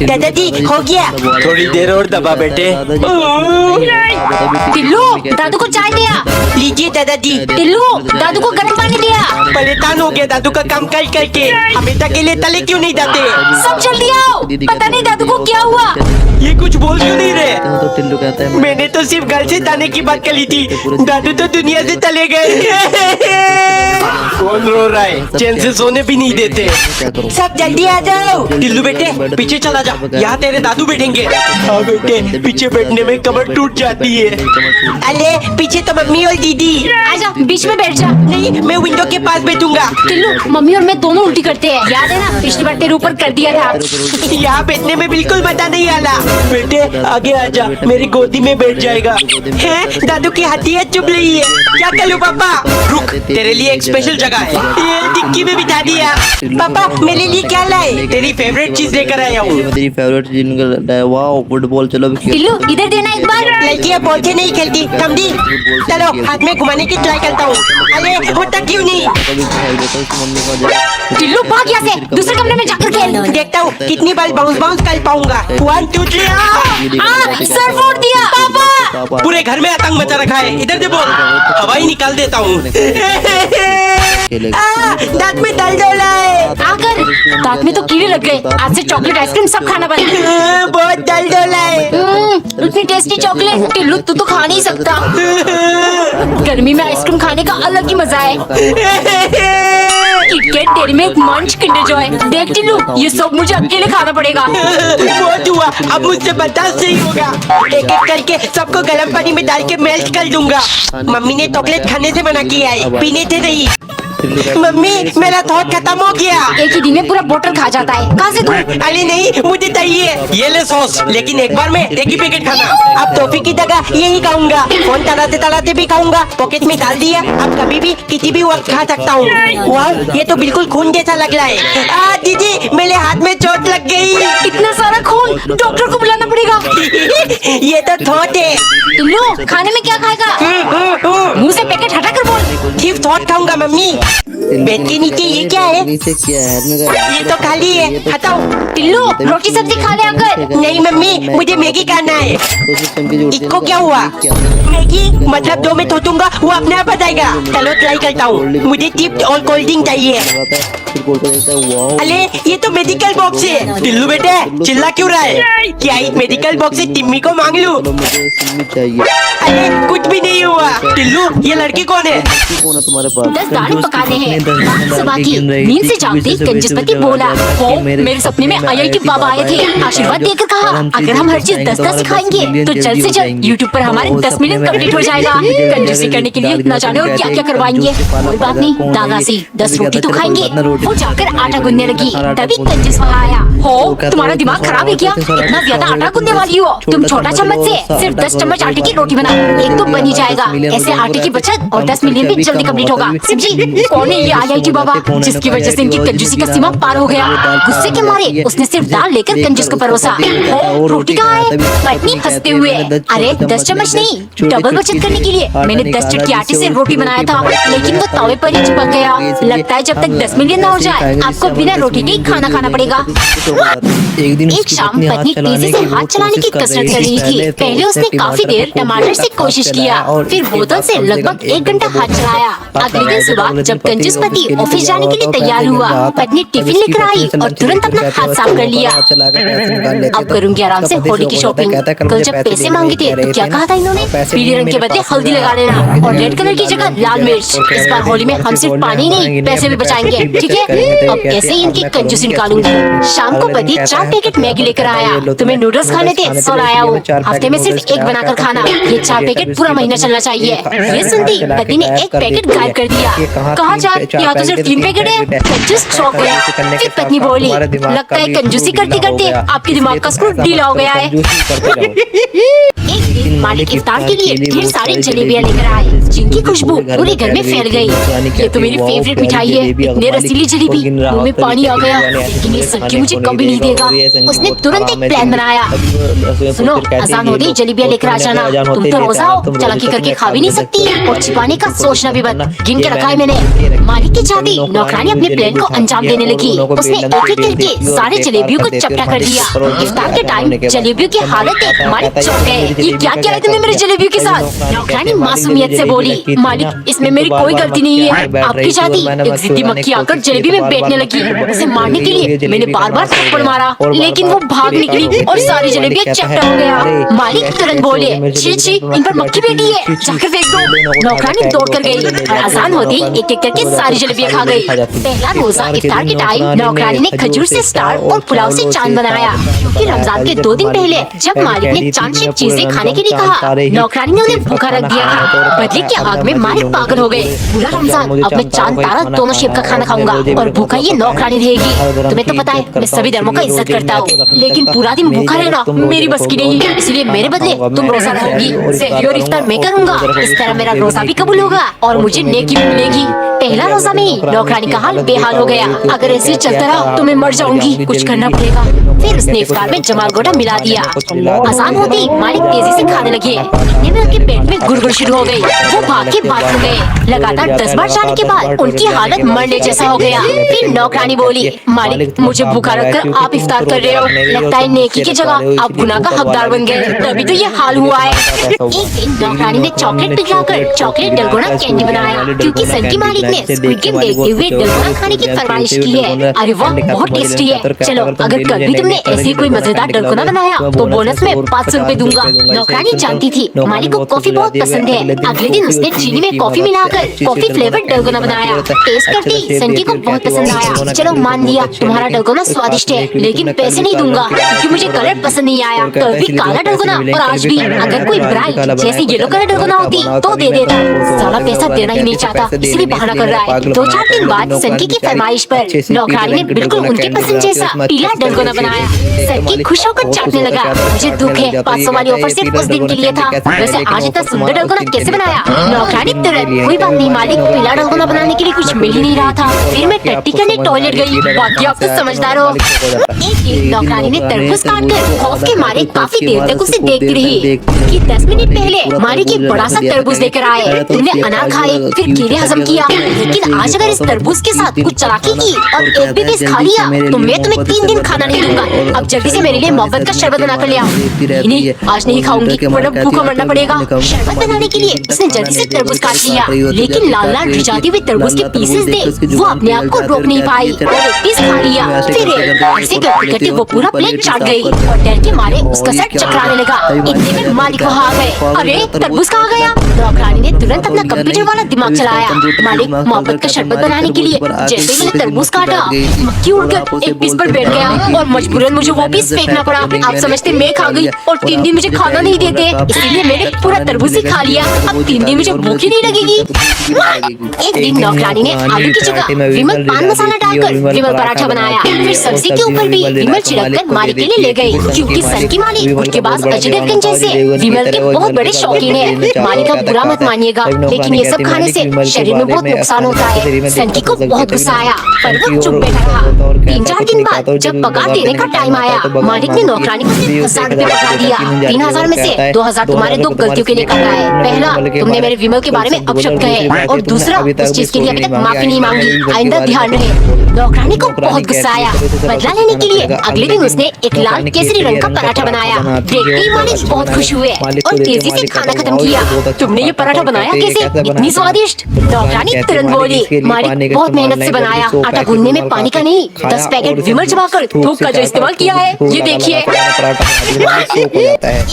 दादाजी हो गया। थोड़ी देर और दबा बेटे। टिल्लू दादू को चाय दिया। लीजिए दादाजी। टिल्लू दादू को गर्म पानी दिया। परेशान हो गया दादू का काम कर करके, हमेशा के लिए तले क्यों नहीं जाते? सब जल्दी आओ, पता नहीं दादू को क्या हुआ। ये कुछ बोल क्यों नहीं रहे? तो टिल्लू कहता है मैंने तो सिर्फ घर से जाने की बात करी थी, दादू तो दुनिया से चले गए। कौन रो रहा है? चैन से सोने भी नहीं देते। क्या करूं? सब जल्दी आ जाओ। टिल्लू बेटे पीछे चला जा, यहाँ तेरे दादू बैठेंगे। हाँ बेटे, पीछे बैठने में कमर टूट जाती है। अरे पीछे तो मम्मी और दीदी। आजा बीच में बैठ जा। नहीं, मैं विंडो के पास बैठूंगा। टिल्लू मम्मी और मैं दोनों उल्टी करते हैं, याद है ना पिछली बार तेरे ऊपर कर दिया था। यहाँ बैठने में बिल्कुल मजा नहीं आला। बेटे आगे आ जा, मेरी गोदी में बैठ जाएगा। हैं, दादू की हड्डियाँ चुभ रही है, क्या करूँ पापा? रुक, तेरे लिए एक स्पेशल जगह है, ये डिक्की में बिठा दिया। पापा मेरे लिए क्या लाए? तेरी फेवरेट चीज लेकर आया हूँ। मेरी फेवरेट चीज। वाओ फुटबॉल, चलो अभी खेल। टिल्लू इधर देना एक बार। लड़कियाँ बॉल से नहीं खेलती, कमदी। चलो हाथ में घुमाने की ट्राई करता हूँ। अरे होता क्यों नहीं? कभी खेल देता हूँ, मम्मी को जा। टिल्लू भाग यहाँ से, दूसरे कमरे में जाकर खेल। देखता हूँ कितनी बार बाउंस बाउंस कर पाऊंगा। 1 2 3। सर फोड़ दिया पापा। पूरे घर में आतंक मचा रखा है, इधर दे बॉल, हवाई निकाल देता हूँ। दांत में दर्द हो रहा है। आकर दांत में तो कीड़े लग गए, आज से चॉकलेट आइसक्रीम सब खाना बंद। बहुत दर्द हो रहा है। इतनी टेस्टी चॉकलेट टिल्लू तू तो खा नहीं सकता। गर्मी में आइसक्रीम खाने का अलग ही मजा है। किटकैट, डेयरी मिल्क, मंच, किंडर जॉय। देख टिल्लू ये सब मुझे अकेले खाना पड़ेगा। बहुत हुआ, अब मुझसे बर्दाश्त नहीं होगा। एक एक करके सबको गर्म पानी में डाल के मेल्ट कर दूंगा। मम्मी ने चॉकलेट खाने से मना किया है, पीने से नहीं। मम्मी मेरा थॉट खत्म हो गया। एक ही दिन में पूरा बोतल खा जाता है, कहाँ से तू? अरे नहीं, मुझे चाहिए। ये ले सॉस, लेकिन एक बार में एक ही पैकेट खाना। अब टॉफी की जगह यही खाऊंगा। फोन तलाते भी खाऊंगा, पॉकेट में डाल दिया। अब कभी भी किसी भी वक्त खा सकता हूँ। वाह, ये तो बिल्कुल खून जैसा लग रहा है। दीदी मेरे हाथ में चोट लग गई। इतना सारा खून, डॉक्टर को बुलाना पड़ेगा। ये तो थॉट है। टिल्लू खाने में क्या खाएगा? मुंह से पैकेट हटा कर बोल। सिर्फ थॉट खाऊंगा मम्मी। बेड के नीचे ये क्या है? नीचे क्या है? ये तो खाली है, हटाओ। टिल्लू रोटी सब्जी खा ले आकर। नहीं मम्मी, मुझे मैगी खाना है। इसको क्या हुआ? मैगी मतलब 2 में थोटूंगा, वो अपने आप आ जाएगा। चलो ट्राई करता हूँ। मुझे चिप्स और कोल्ड ड्रिंक चाहिए। अरे ये तो मेडिकल बॉक्स है। टिल्लू बेटे चिल्ला क्यों रहा है? क्या इस मेडिकल बॉक्स से टिम्मी को मांग लूं? अरे कुछ भी नहीं हुआ। टिल्लू ये लड़की कौन है? कौन है तुम्हारे पास? 10 दाल पकाने हैं। सुबह की नींद से जागते कंजूसपति बोला, हो मेरे सपने में IIT बाबा आए थे, आशीर्वाद देकर कहा अगर हम हर चीज 10 सिखाएंगे तो जल्द से जल्द YouTube पर हमारे 10 मिलियन कंप्लीट हो जाएगा। कंजूसी करने के लिए न जाने और क्या क्या करवाएंगे। कोई बात नहीं, दादा से 10 रोटी तो खाएंगे। वो जाकर आटा गूंदने लगी, तभी कंजूस वहाँ आया। हो तुम्हारा दिमाग खराब है क्या? इतना ज्यादा आटा गूंदने वाली हो तुम? छोटा चम्मच से सिर्फ 10 चम्मच आटे की रोटी बना, एक तो बन ही जाएगा। ऐसे आटे की बचत और 10 मिलियन भी जल्दी कंप्लीट होगा। समझी? कौन है ये IIT बाबा जिसकी वजह से इनकी कंजूसी का सीमा पार हो गया? गुस्से के मारे उसने सिर्फ दाल लेकर कंजूस को परोसा। हो रोटी कहाँ है? पत्नी हंसते हुए, अरे 10 चम्मच नहीं, डबल बचत करने के लिए मैंने 10 चुटकी आटे से रोटी बनाया था, लेकिन वो तवे पर ही चिपक गया। लगता है जब तक 10 मिलियन न हो जाए आपको बिना रोटी के खाना खाना पड़ेगा। एक शाम पत्नी तेजी से हाथ चलाने की कसरत कर रही थी। पहले उसने काफी देर टमाटर से कोशिश किया, फिर बोतल से लगभग 1 घंटा हाथ चलाया। अगले दिन सुबह जब कंजूस पति ऑफिस जाने के लिए तैयार हुआ, पत्नी टिफिन लेकर आई और तुरंत अपना हाथ साफ कर लिया। अब करूंगी आराम से होली की शॉपिंग। कल जब पैसे मांगे थे तो क्या कहा था इन्होंने? पीले रंग के बदले हल्दी लगा देना और रेड कलर की जगह लाल मिर्च। इस बार होली में हम सिर्फ पानी नहीं पैसे भी बचाएंगे, ठीक है? अब ऐसे ही इनकी कंजूसी निकालूंगी। शाम को पति 4 पैकेट मैगी लेकर आया। तुम्हें नूडल्स खाने थे, सो लाया हूँ। हफ्ते में सिर्फ 1 बनाकर खाना। ये 4 पैकेट पूरा महीना चलना चाहिए। ये सुनती पति ने 1 पैकेट गायब कर दिया। कहाँ जा? यहाँ तो सिर्फ 3 पैकेट है। कंजूस चौंक गया। फिर पत्नी बोली, लगता है कंजूसी करते करते आपके दिमाग का स्क्रू ढीला हो गया है। एक दिन मालिक इफ्तार के लिए ढेर सारी जलेबियाँ लेकर आए, जिनकी खुशबू पूरे घर में फैल गई। ये तो मेरी फेवरेट मिठाई है, इतनी रसीली जलेबी, मुंह में पानी आ गया। लेकिन ये सनकी मुझे कभी नहीं देगा। उसने तुरंत एक प्लान बनाया। सुनो, अजान होते ही जलेबियाँ लेकर आ जाना। तुम तो रोजा हो, चालाकी करके खा भी नहीं सकती और छिपाने का सोचना भी बंद। गिन के रखा है मैंने। मालिक की चाहती नौकरानी अपने प्लान को अंजाम देने लगी। उसने एक एक करके सारे जलेबियों को चपटा कर दिया। इफ्तार के टाइम जलेबियों की हालत देख मालिक चौंक गए। ये क्या किया है तुमने मेरे जलेबियों के साथ? नौकरानी मासूमियत से बोली, मालिक इसमें मेरी कोई गलती नहीं है। आपकी चाहती एक जिद्दी मक्खी आकर जलेबी में बैठने लगी। उसे मारने के लिए मैंने बार बार थप्पड़ मारा, लेकिन वो भाग निकली और सारी जलेबियाँ चपटा हो गया। मालिक तुरंत बोले, छी छी, इन पर मक्खी बैठी है, जाकर फेंक दो। नौकरानी दौड़ कर गई और अजान होते ही एक एक करके सारी जलेबियाँ खा गई। पहला रोजा इफ्तार के टाइम नौकरानी ने खजूर से स्टार और पुलाव से चांद बनाया, क्योंकि रमजान के 2 दिन पहले जब मालिक ने चांद शेप चीजें खाने के लिए कहा, नौकरानी ने उन्हें भूखा रख दिया था। बदले की आग में मालिक पागल हो गए। पूरा रमजान अब मैं चांद तारा दोनों शेप का खाना खाऊंगा और भूखा ये नौकरानी रहेगी। तुम्हें तो पता है मैं सभी धर्मों का इज्जत करता हूँ, लेकिन पूरा दिन भूखा रहना मेरी बस की नहीं, इसलिए मेरे बदले तुम रोजा रखोगी। सहरी और इफ्तार मैं करूँगा, इस तरह मेरा रोजा भी कबूल होगा और मुझे नेकी भी मिलेगी। पहला रोजा में ही नौकरानी का हाल बेहाल हो गया। अगर ऐसे ही चलता रहा तो मैं मर जाऊंगी, कुछ करना पड़ेगा। फिर उसने इफ्तार में जमाल गोटा मिला दिया। आसान होते ही मालिक तेजी से खाने लगे। इतने में उनके पेट में गुड़गुड़ शुरू हो गई। वो भाग के बाथरूम गए। लगातार 10 बार जाने के बाद उनकी हालत मरने जैसा हो गया। फिर नौकरानी बोली, मालिक मुझे भूखा रखकर आप इफ्तार कर रहे हो, लगता है नेकी की जगह आप गुनाह का हकदार बन गए, तभी तो ये हाल हुआ है। एक दिन नौकरानी ने चॉकलेट पिघलाकर चॉकलेट डलगोना कैंडी बनाया, क्योंकि सन की मालिक ने स्क्विड गेम देखते हुए डलगोना खाने की फरमाइश की है। अरे वाह, बहुत टेस्टी है। चलो, अगर कल भी तुमने ऐसे कोई मजेदार डलगोना बनाया तो बोनस में 500 रुपए दूंगा। नौकरानी जानती थी मालिक को कॉफी बहुत पसंद है। अगले दिन उसने चीनी में कॉफी मिलाकर कॉफी फ्लेवर्ड डलगोना बनाया। टेस्ट करती सनकी को बहुत पसंद आया। चलो मान लिया तुम्हारा डलगोना स्वादिष्ट है, लेकिन पैसे नहीं दूंगा क्योंकि मुझे कलर पसंद नहीं आया। कल भी काला डलगोना और आज भी। अगर कोई ब्राइट जैसे येलो कलर डलगोना होती तो दे देता। साला पैसा देना ही नहीं चाहता, इसलिए बहाना कर रहा है। 2-4 दिन बाद सनकी की फरमाइश पर नौकरानी ने बिल्कुल उनकी पसंद जैसा पीला डलगोना बनाया। सनकी खुश होकर चाटने लगा। मुझे दुख है, 500 वाली ऑफर सिर्फ उस दिन के लिए था। वैसे आज इतना सुंदर डलगोना कैसे बनाया? नौकरानी तुरंत, कोई बात नहीं मालिक, पीला डलगोना बनाने के लिए कुछ मिल ही नहीं रहा था। फिर मैं टट्टी करने टॉयलेट गई। बाकी आप तो समझदार हो। एक दिन नौकरानी ने तरबूज काटकर खौफ के मारे काफी देर तक उसे देखती रही कि 10 मिनट पहले मालिक एक बड़ा सा तरबूज लेकर आए। तुमने अनार खाए, फिर केले हजम किया, लेकिन आज अगर इस तरबूज के साथ कुछ चालाकी की और एक भी पीस खा लिया तो मैं तुम्हें 3 दिन खाना नहीं दूंगा। अब जल्दी से मेरे लिए मोहब्बत का शरबत बना कर ले आओ। नहीं, आज नहीं खाऊंगी, वरना भूखा मरना पड़ेगा। शरबत बनाने के लिए उसने जल्दी से तरबूज काट लिया, लेकिन लाल लाल रिझाते हुए तरबूज के पीसेस देख वो अपने आप को रोक नहीं पाई और एक पीस खा लिया। फिर ऐसे करते वो पूरा प्लेट चाट गई और डर के मारे उसका सर चकराने लगा। इतने में मालिक वहाँ आ गए। अरे तरबूज कहाँ गया? नौकरानी ने तुरंत अपना कंप्यूटर वाला दिमाग चलाया। मालिक मोहब्बत का शरबत बनाने के लिए जैसे ही मैंने तरबूज काटा, मक्खी उड़कर एक पीस पर बैठ गया और मजबूरन मुझे वो पीस फेंकना पड़ा। आप समझते मैं खा गई और 3 दिन मुझे खाना नहीं देते, इसलिए मैंने पूरा तरबूज ही खा लिया। अब 3 दिन मुझे भूख ही नहीं लगेगी। एक दिन नौकरानी ने आलू की जगह विमल पान मसाला डालकर विमल पराठा बनाया। फिर सब्जी के ऊपर भी विमल छिड़ककर मालिक के लिए ले गई, क्योंकि सन की मालिक उनके पास अजय देवगन जैसे विमल के बहुत बड़े शौकीन है। मालिक का बुरा मत मानिएगा, लेकिन ये सब खाने से शरीर में बहुत नुकसान होता है। सनकी को बहुत गुस्सा आया, पर वो चुप बैठा रहा। 3-4 दिन बाद जब पगार देने का टाइम आया, मालिक ने नौकरानी को सिर्फ 1000 रुपए पकड़ा दिया। 3000 में से 2000 तुम्हारे 2 गलतियों के लिए कमाए। पहला, तुमने मेरे विमल के बारे में अपशब्द कहे, और दूसरा, उस चीज के लिए अभी तक माफी नहीं मांगी। आइंदा ध्यान रहे। नौकरानी को बहुत गुस्सा आया। बदला लेने के लिए अगले दिन उसने एक लाल केसरी रंग का पराठा बनाया। देखते ही मालिक बहुत खुश हुए और तेजी से खाना खत्म किया। तुमने ये पराठा बनाया कैसे? इतनी स्वादिष्ट। नौकरानी तुरंत बोली, मालिक बहुत मेहनत से बनाया। आटा गूंदने में पानी का नहीं, 10 पैकेट विमल जमाकर थूक का जो इस्तेमाल किया है, ये देखिए।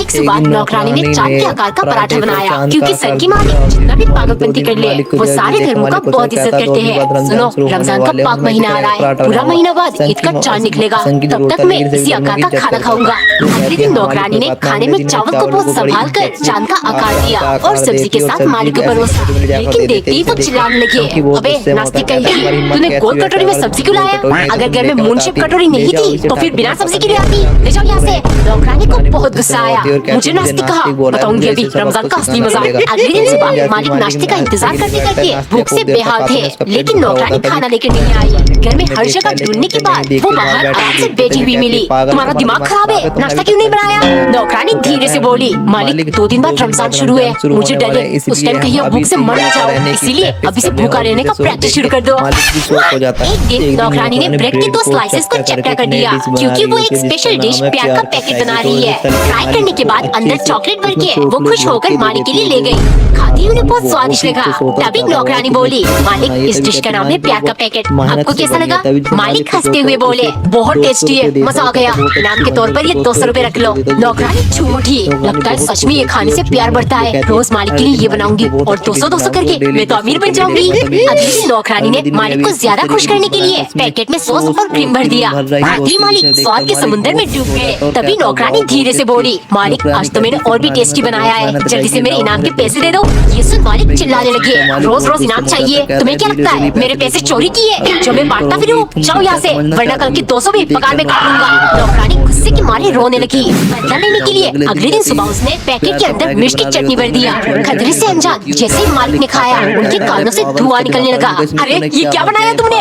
एक सुबह नौकरानी ने चांद के आकार का पराठा बनाया, क्योंकि सन की मालिक जितना भी पागलपंती कर ले, वो सारे धर्मों का बहुत इज्जत करते हैं। सुनो, रमजान का पाक महीना आ रहा है, पूरा महीना बाद ईद का चांद निकलेगा, तब तक मैं इसी आकार का खाना खाऊंगा। अगले दिन नौकरानी ने खाने में चावल को बहुत संभाल कर चांद का आकार दिया और सब्जी के साथ मालिक को परोसा। लेकिन देखते ही वो चिल्लाने लगे, अबे नास्तिक कहीं, तूने गोल कटोरी में सब्जी क्यों लाया? अगर घर में मून शेप कटोरी नहीं थी तो फिर बिना सब्जी के लिए आती। ले जाओ यहाँ से। नौकरानी को बहुत गुस्सा आया। मुझे नाश्ते कहा, बताऊंगी अभी रमजान का असली मजा। अगले दिन सुबह मालिक नाश्ते का इंतजार करते करते भूख से बेहाल थे, लेकिन नौकरानी खाना लेकर नहीं आई। घर में हर जगह ढूंढने के बाद वो बाहर आराम से बैठी हुई मिली। तुम्हारा दिमाग खराब है, नाश्ता क्यों नहीं बनाया? नौकरानी धीरे से बोली, मालिक 2 दिन बाद रमजान शुरू है, मुझे डर है उस टाइम कहीं भूख से मर न जाओ, इसीलिए अभी से भूखा रहने का प्रैक्टिस शुरू कर दो। एक दिन नौकरानी ने ब्रेड के 2 स्लाइसेस को चपटा कर दिया, क्योंकि वो एक स्पेशल डिश प्यार का पैकेट बना रही है। फ्राई करने के बाद अंदर चॉकलेट भर के वो खुश होकर मालिक के लिए ले गई। खाती उन्हें बहुत स्वादिष्ट लगा। तभी नौकरानी बोली, मालिक इस डिश का नाम है प्यार का पैकेट, आपको कैसा लगा? मालिक हंसते हुए बोले, बहुत टेस्टी है, मजा आ गया, इनाम के तौर पर ये 200 रुपए रख लो। नौकरानी चूम उठी, लगता है सच में ये खाने से प्यार बढ़ता है, रोज मालिक के लिए ये बनाऊंगी और 200 करके मैं तो अमीर बन जाऊंगी। अगले दिन नौकरानी ने मालिक को ज्यादा खुश करने के लिए पैकेट में सॉस और क्रीम भर दिया। आधी मालिक स्वाद के समुद्र में डूब गए। तभी नौकरानी धीरे से बोली, मालिक आज तो मैंने और भी टेस्टी बनाया है, जल्दी से मेरे इनाम के पैसे दे दो। ये सुन मालिक चिल्लाने लगे, रोज रोज इनाम चाहिए, तुम्हें क्या लगता है मेरे पैसे चोरी किए जो मैं बांटता फिरूं? जाओ यहाँ से, वरना कल की 200 भी पगार में काट लूंगा। नौकरानी गुस्से के मारे रोने लगी। बदला लेने के लिए अगले दिन सुबह उसने पैकेट के अंदर मिर्च की चटनी भर दिया। खतरे से अनजान जैसे ही मालिक ने खाया, उनके कानों से धुआं निकलने लगा। अरे ये क्या बनाया तुमने?